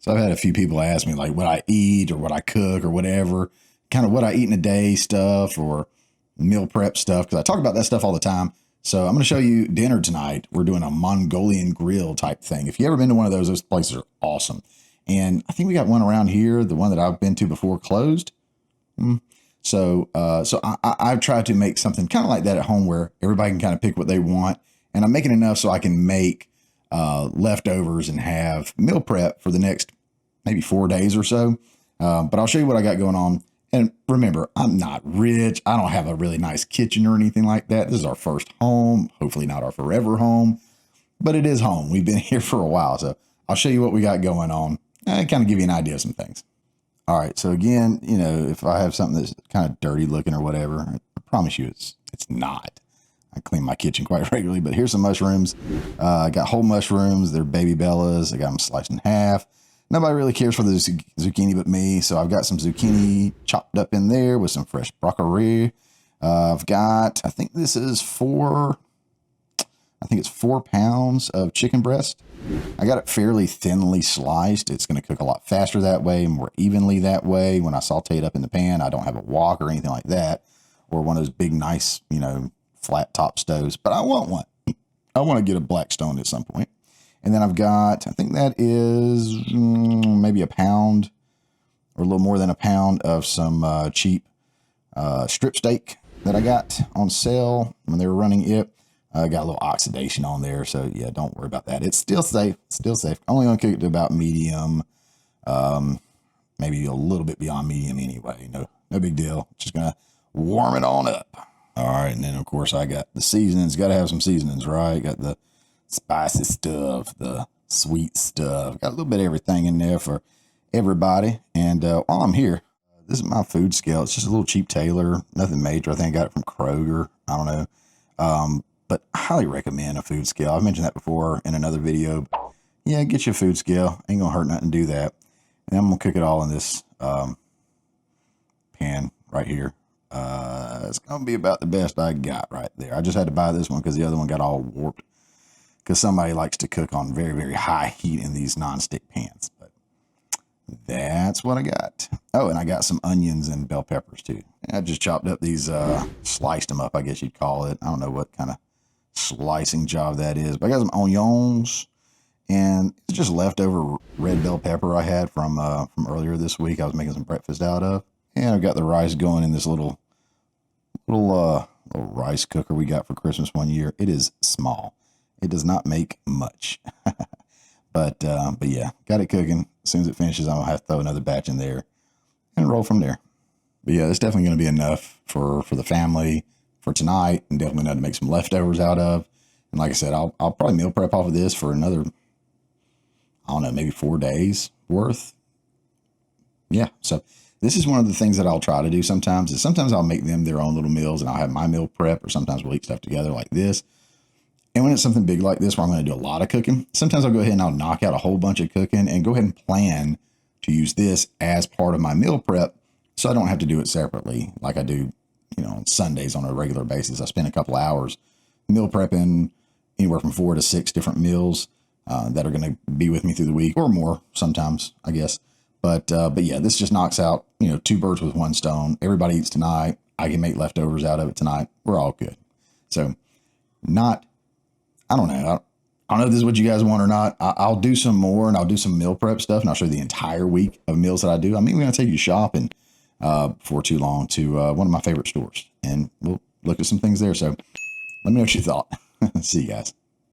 So I've had a few people ask me like what I eat or what I cook or whatever, kind of what I eat in a day stuff or meal prep stuff, because I talk about that stuff all the time. So I'm going to show you dinner tonight. We're doing a Mongolian grill type thing. If you've ever been to one of those places are awesome. And I think we got one around here. The one that I've been to before closed. So I've tried to make something kind of like that at home where everybody can kind of pick what they want. And I'm making enough so I can make leftovers and have meal prep for the next maybe 4 days or so. But I'll show you what I got going on. And remember, I'm not rich. I don't have a really nice kitchen or anything like that. This is our first home, hopefully not our forever home, but it is home. We've been here for a while. So I'll show you what we got going on and kind of give you an idea of some things. All right. So again, you know, if I have something that's kind of dirty looking or whatever, I promise you it's not. I clean my kitchen quite regularly, but here's some mushrooms. I got whole mushrooms. They're baby bellas. I got them sliced in half. Nobody really cares for the zucchini but me. So I've got some zucchini chopped up in there with some fresh broccoli. I've got, I think this is 4 pounds of chicken breast. I got it fairly thinly sliced. It's going to cook a lot faster that way, more evenly that way. When I saute it up in the pan, I don't have a wok or anything like that, or one of those big, nice, you know, flat top stoves, but I want one. I want to get a Blackstone at some point. And then I've got, I think that is maybe a pound or a little more than a pound of some cheap strip steak that I got on sale when they were running it. I got a little oxidation on there. So yeah, don't worry about that. It's still safe, still safe. Only going to cook it to about medium, maybe a little bit beyond medium anyway. No big deal. Just going to warm it on up. All right. And then of course I got the seasonings. Got to have some seasonings, right? Got the spicy stuff, the sweet stuff. Got a little bit of everything in there for everybody. And while I'm here, this is my food scale. It's just a little cheap Taylor, nothing major. I think I got it from Kroger. I don't know. But I highly recommend a food scale. I've mentioned that before in another video. Yeah, get you a food scale. Ain't gonna hurt nothing to do that. And I'm gonna cook it all in this pan right here. It's gonna be about the best I got right there. I just had to buy this one because the other one got all warped. Because somebody likes to cook on very, very high heat in these nonstick pans. But that's what I got. Oh, and I got some onions and bell peppers too. I just chopped up these, sliced them up, I guess you'd call it. I don't know what kind of slicing job that is. But I got some onions. And it's just leftover red bell pepper I had from earlier this week. I was making some breakfast out of. And I've got the rice going in this little rice cooker we got for Christmas one year. It is small. It does not make much, but yeah, got it cooking. As soon as it finishes, I'm gonna have to throw another batch in there and roll from there. But yeah, it's definitely going to be enough for the family for tonight, and definitely enough to make some leftovers out of. And like I said, I'll probably meal prep off of this for another, I don't know, maybe 4 days worth. Yeah. So this is one of the things that I'll try to do sometimes is sometimes I'll make them their own little meals and I'll have my meal prep, or sometimes we'll eat stuff together like this. And when it's something big like this, where I'm going to do a lot of cooking, sometimes I'll go ahead and I'll knock out a whole bunch of cooking and go ahead and plan to use this as part of my meal prep. So I don't have to do it separately like I do, you know, on Sundays on a regular basis. I spend a couple hours meal prepping anywhere from 4 to 6 different meals that are going to be with me through the week, or more sometimes, I guess. But yeah, this just knocks out, you know, 2 birds with 1 stone. Everybody eats tonight. I can make leftovers out of it tonight. We're all good. So I don't know. I don't know if this is what you guys want or not. I'll do some more, and I'll do some meal prep stuff, and I'll show you the entire week of meals that I do. I mean, we're going to take you shopping before too long to one of my favorite stores, and we'll look at some things there. So let me know what you thought. See you guys.